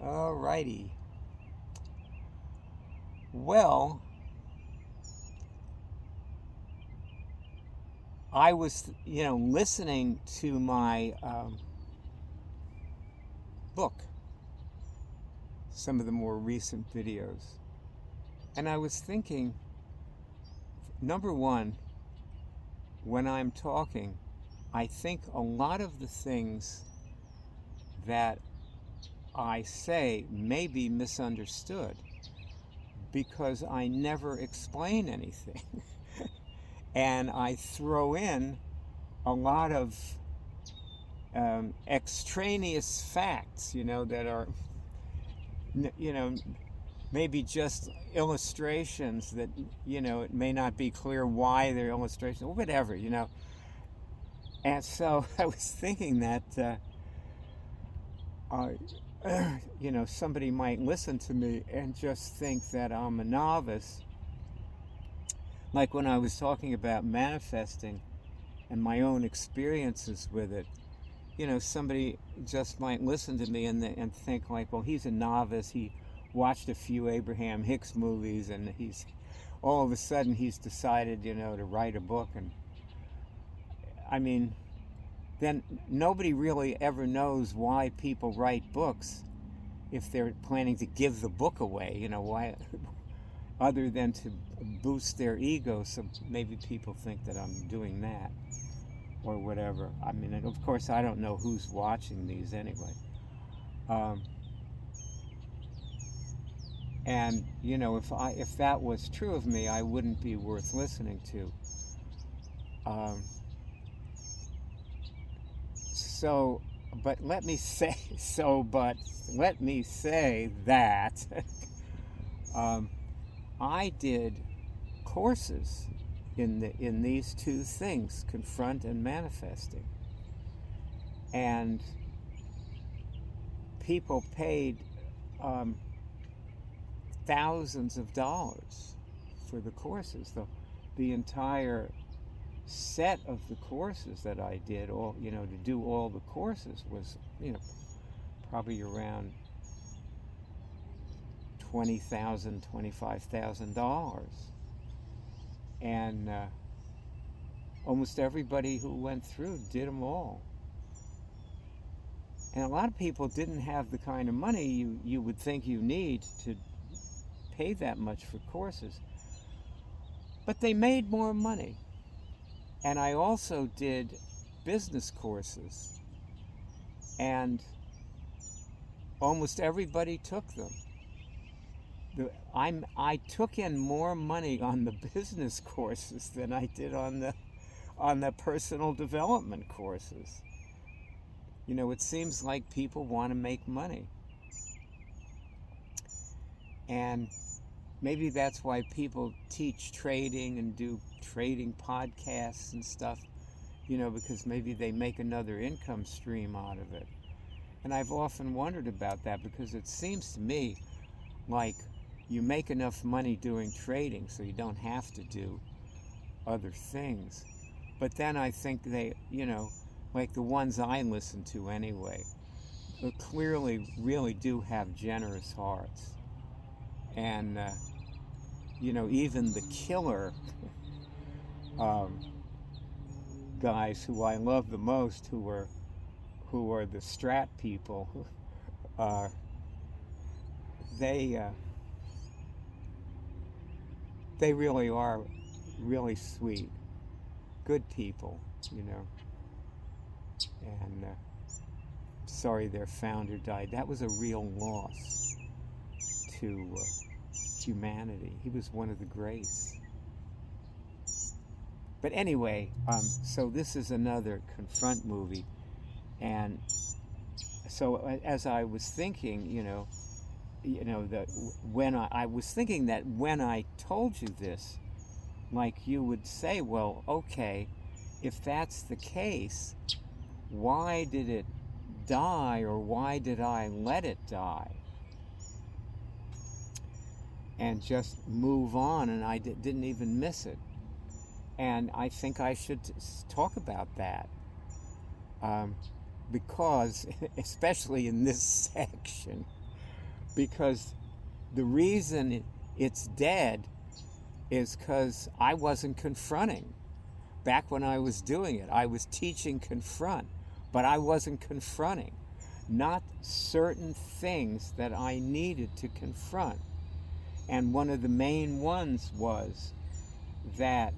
Alrighty. Well, I was, listening to my book, some of the more recent videos, and I was thinking, number one, when I'm talking, I think a lot of the things that I say may be misunderstood because I never explain anything. And I throw in a lot of extraneous facts, that are, you know, maybe just illustrations that, it may not be clear why they're illustrations or whatever. And so I was thinking that, uh, somebody might listen to me and just think that I'm a novice. Like when I was talking about manifesting and my own experiences with it, somebody just might listen to me and think like, well, he's a novice. He watched a few Abraham Hicks movies, and all of a sudden he's decided, to write a book. And I mean, then nobody really ever knows why people write books if they're planning to give the book away. Why, other than to boost their ego. So maybe people think that I'm doing that or whatever. I mean, of course, I don't know who's watching these anyway. And if that was true of me, I wouldn't be worth listening to. So, but let me say that I did courses in these two things, confront and manifesting, and people paid thousands of dollars for the courses. The entire set of the courses that I did, to do all the courses was, probably around $20,000, $25,000, and almost everybody who went through did them all. And a lot of people didn't have the kind of money you would think you need to pay that much for courses, but they made more money. And I also did business courses, and almost everybody took them. I took in more money on the business courses than I did on the personal development courses. It seems like people want to make money. And maybe that's why people teach trading and do trading podcasts and stuff, because maybe they make another income stream out of it. And I've often wondered about that, because it seems to me like you make enough money doing trading so you don't have to do other things. But then I think they, like the ones I listen to anyway, clearly really do have generous hearts. And, even the killer guys who I love the most, who are the strat people, they really are really sweet, good people, and sorry their founder died. That was a real loss to humanity. He was one of the greats. But anyway, so this is another Confront movie, and so as I was thinking, that when I was thinking that when I told you this, like you would say, well, okay, if that's the case, why did it die, or why did I let it die? And just move on, and I didn't even miss it. And I think I should talk about that, because, especially in this section, because the reason it's dead is because I wasn't confronting. Back when I was doing it, I was teaching confront, but I wasn't confronting. Not certain things that I needed to confront. And one of the main ones was that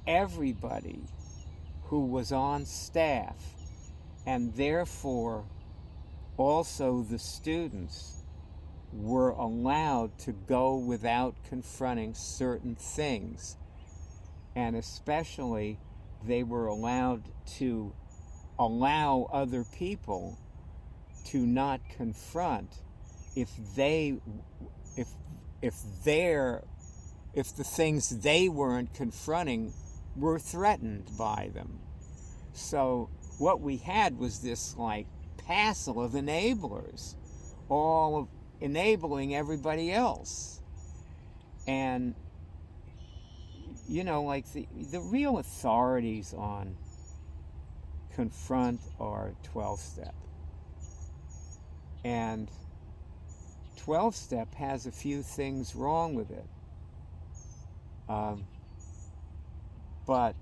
everybody who was on staff, and therefore also the students, were allowed to go without confronting certain things. And especially, they were allowed to allow other people to not confront if the things they weren't confronting were threatened by them. So what we had was this like passel of enablers, all enabling everybody else. And like the real authorities on confront are 12-step. And 12-step has a few things wrong with it. But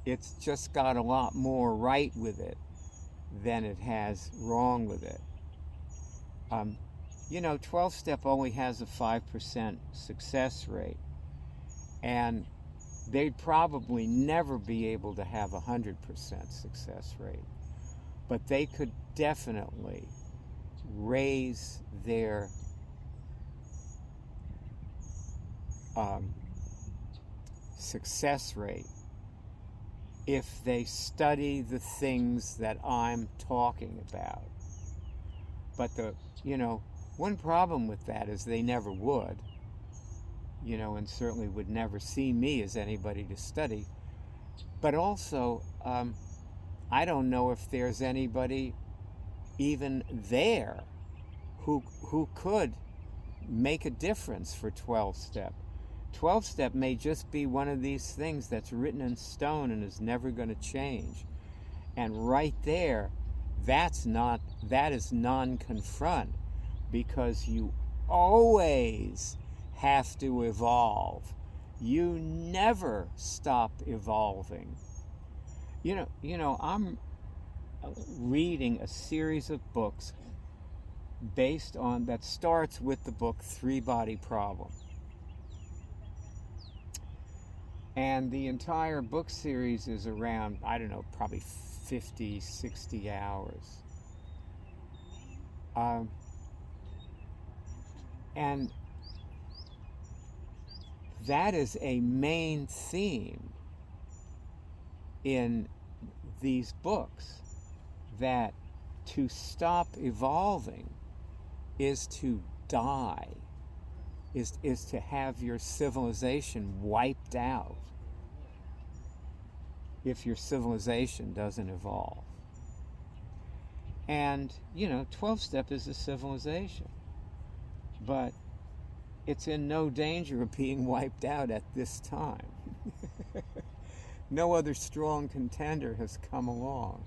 it's just got a lot more right with it than it has wrong with it. 12-step only has a 5% success rate, and they'd probably never be able to have a 100% success rate, but they could definitely raise their success rate if they study the things that I'm talking about. But one problem with that is they never would, and certainly would never see me as anybody to study. But also, I don't know if there's anybody even there who could make a difference for 12-step. 12-step may just be one of these things that's written in stone and is never going to change. And right there, that is non-confront, because you always have to evolve. You never stop evolving. I'm reading a series of books that starts with the book Three-Body Problem. And the entire book series is around, probably 50, 60 hours. And that is a main theme in these books, that to stop evolving is to die, is to have your civilization wiped out if your civilization doesn't evolve. And 12-step is a civilization, but it's in no danger of being wiped out at this time. No other strong contender has come along.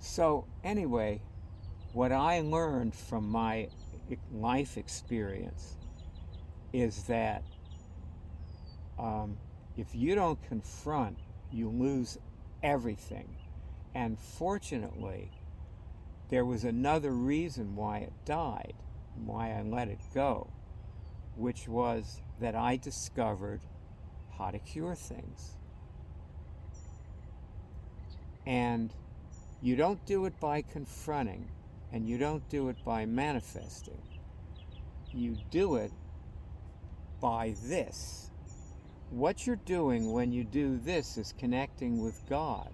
So anyway, what I learned from my life experience is that if you don't confront, you lose everything. And fortunately, there was another reason why it died, why I let it go, which was that I discovered how to cure things. And you don't do it by confronting, and you don't do it by manifesting. You do it by this. What you're doing when you do this is connecting with God.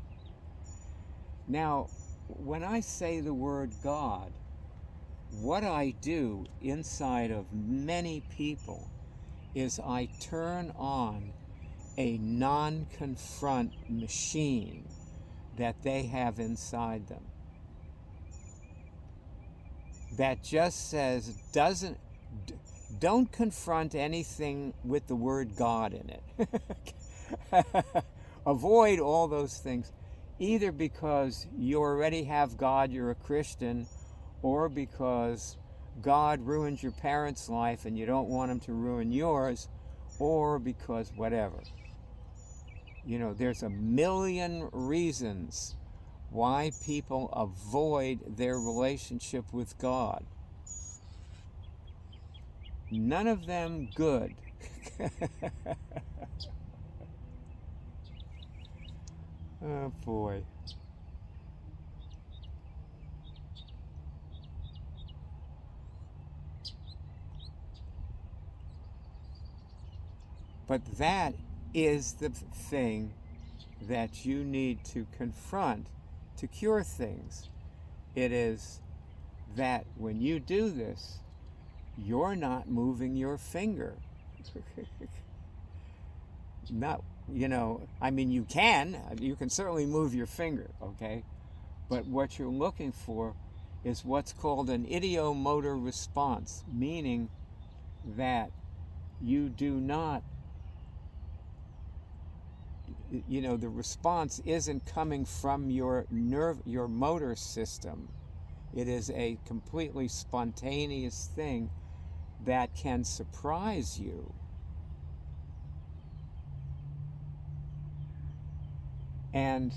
Now, when I say the word God, what I do inside of many people is I turn on a non-confront machine that they have inside them that just says don't confront anything with the word God in it. Avoid all those things, either because you already have God, you're a Christian, or because God ruined your parents' life and you don't want him to ruin yours, or because whatever. There's a million reasons why people avoid their relationship with God. None of them good. Oh boy. But that is the thing that you need to confront to cure things. It is that when you do this, you're not moving your finger. Not, you can certainly move your finger, okay? But what you're looking for is what's called an ideomotor response, meaning that you do not, the response isn't coming from your motor system. It is a completely spontaneous thing that can surprise you. And,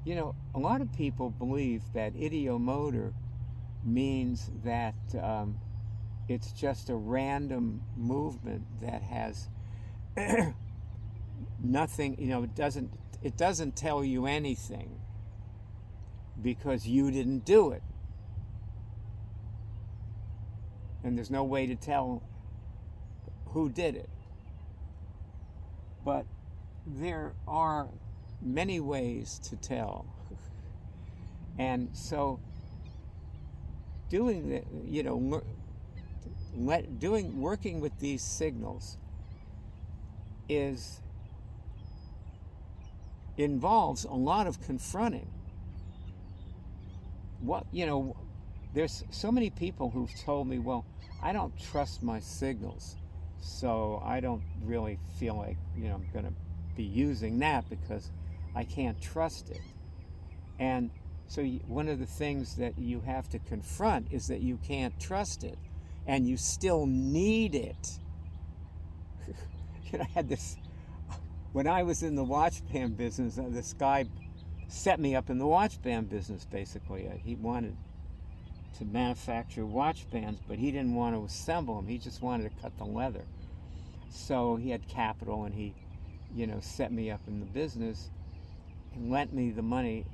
a lot of people believe that ideomotor means that it's just a random movement that has nothing, it doesn't tell you anything because you didn't do it. And there's no way to tell who did it. But there are many ways to tell. And so doing working with these signals involves a lot of confronting. There's so many people who've told me, well, I don't trust my signals, so I don't really feel like I'm going to be using that because I can't trust it. And so one of the things that you have to confront is that you can't trust it, and you still need it. I had this, when I was in the watch band business, this guy set me up in the watch band business, basically. He wanted to manufacture watch bands, but he didn't want to assemble them. He just wanted to cut the leather. So he had capital, and he, set me up in the business and lent me the money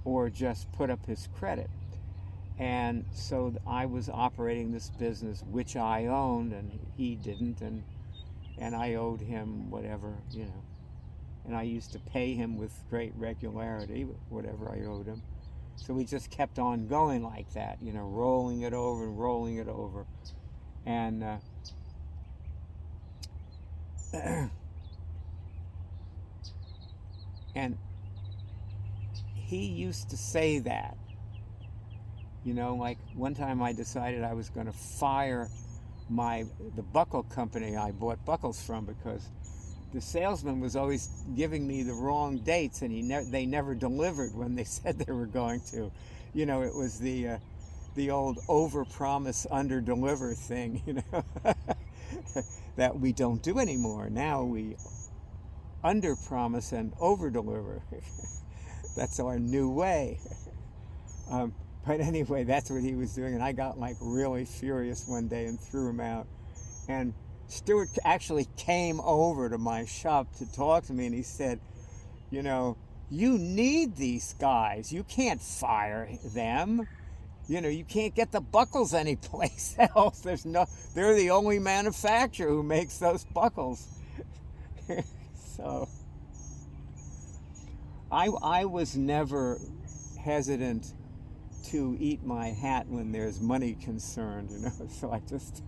or just put up his credit. And so I was operating this business, which I owned, and he didn't, and I owed him whatever, and I used to pay him with great regularity, whatever I owed him. So we just kept on going like that, rolling it over and rolling it over. And and he used to say that, like one time I decided I was going to fire the buckle company I bought buckles from because the salesman was always giving me the wrong dates, and they never delivered when they said they were going to. It was the old over-promise, under-deliver thing, that we don't do anymore. Now we under-promise and over-deliver. That's our new way. But anyway, that's what he was doing, and I got really furious one day and threw him out. And Stuart actually came over to my shop to talk to me, and he said, you need these guys. You can't fire them. You can't get the buckles anyplace else. They're the only manufacturer who makes those buckles. So I was never hesitant to eat my hat when there's money concerned, so I just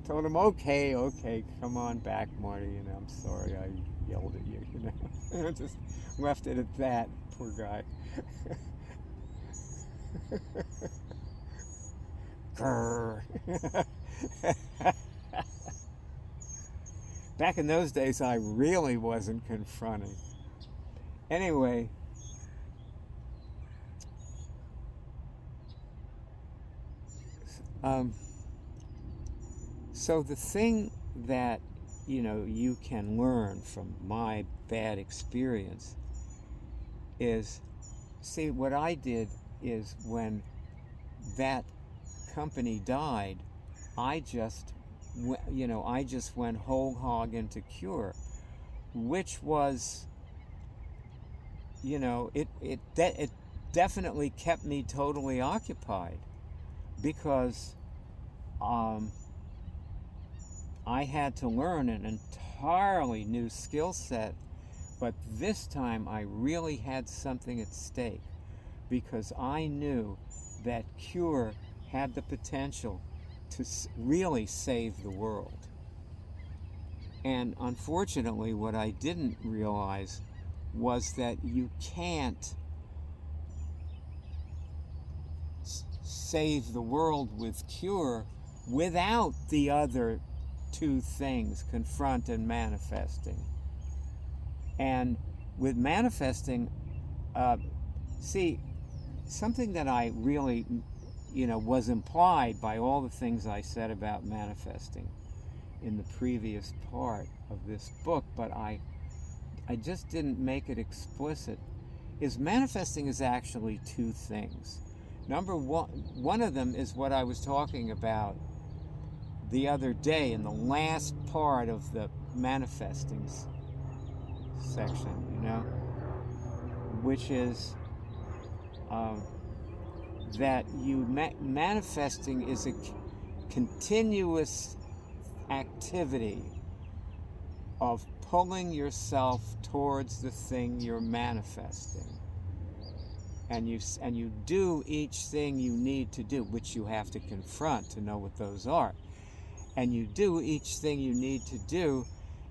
told him, okay, come on back, Marty, I'm sorry, yelled at you, you know. Just left it at that, poor guy. Grrr. Back in those days, I really wasn't confronting. Anyway, so the thing that, you know, you can learn from my bad experience is, see, what I did is when that company died, I just went whole hog into Cure, which was, you know, it definitely kept me totally occupied, because I had to learn an entirely new skill set, but this time I really had something at stake, because I knew that Cure had the potential to really save the world. And unfortunately, what I didn't realize was that you can't save the world with Cure without the other two things, confront and manifesting. And with manifesting, see, something that I really, you know, was implied by all the things I said about manifesting in the previous part of this book, but I just didn't make it explicit, is manifesting is actually two things. Number one of them is what I was talking about the other day in the last part of the manifesting section, you know, which is that manifesting is a continuous activity of pulling yourself towards the thing you're manifesting, and you do each thing you need to do, which you have to confront to know what those are, and you do each thing you need to do,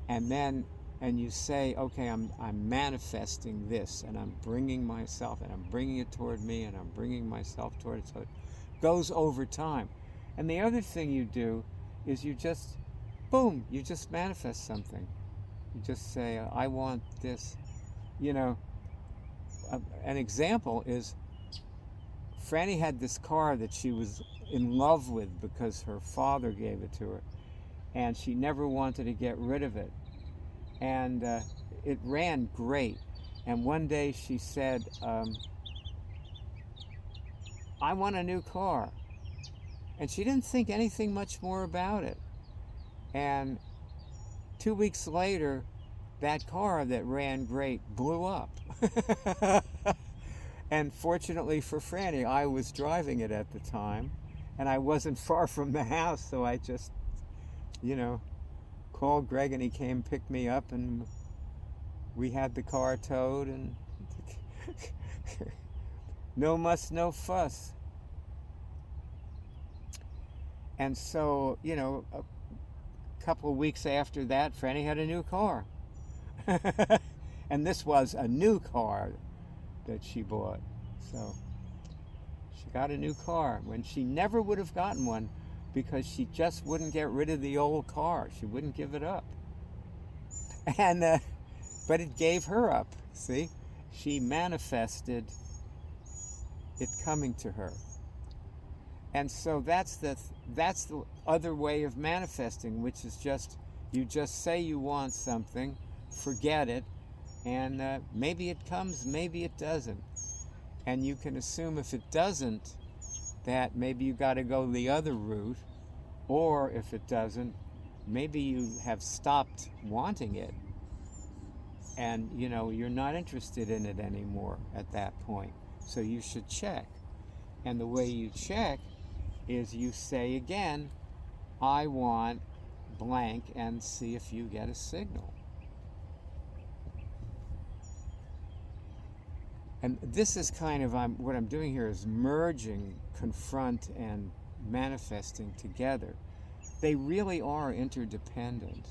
and you say, okay, I'm manifesting this, and I'm bringing myself, and I'm bringing it toward me, and I'm bringing myself toward it. So it goes over time. And the other thing you do is you just, boom, you just manifest something. You just say, I want this. You know, an example is Franny had this car that she was in love with because her father gave it to her, and she never wanted to get rid of it. And it ran great. And one day she said, I want a new car. And she didn't think anything much more about it. And 2 weeks later, that car that ran great blew up. And fortunately for Franny, I was driving it at the time, and I wasn't far from the house, so I just, you know, called Greg, and he came pick me up, and we had the car towed, and no muss, no fuss. And so, you know, a couple of weeks after that, Franny had a new car. And this was a new car that she bought. So she got a new car when she never would have gotten one, because she just wouldn't get rid of the old car. She wouldn't give it up. And but it gave her up. See, she manifested it coming to her. And so that's the other way of manifesting, which is just, you just say you want something, forget it, and maybe it comes, maybe it doesn't. And you can assume if it doesn't, that maybe you got to go the other route, or if it doesn't, maybe you have stopped wanting it, and you know you're not interested in it anymore at that point. So you should check. And the way you check is you say again, I want blank, and see if you get a signal. And this is kind of, what I'm doing here is merging confront and manifesting together. They really are interdependent.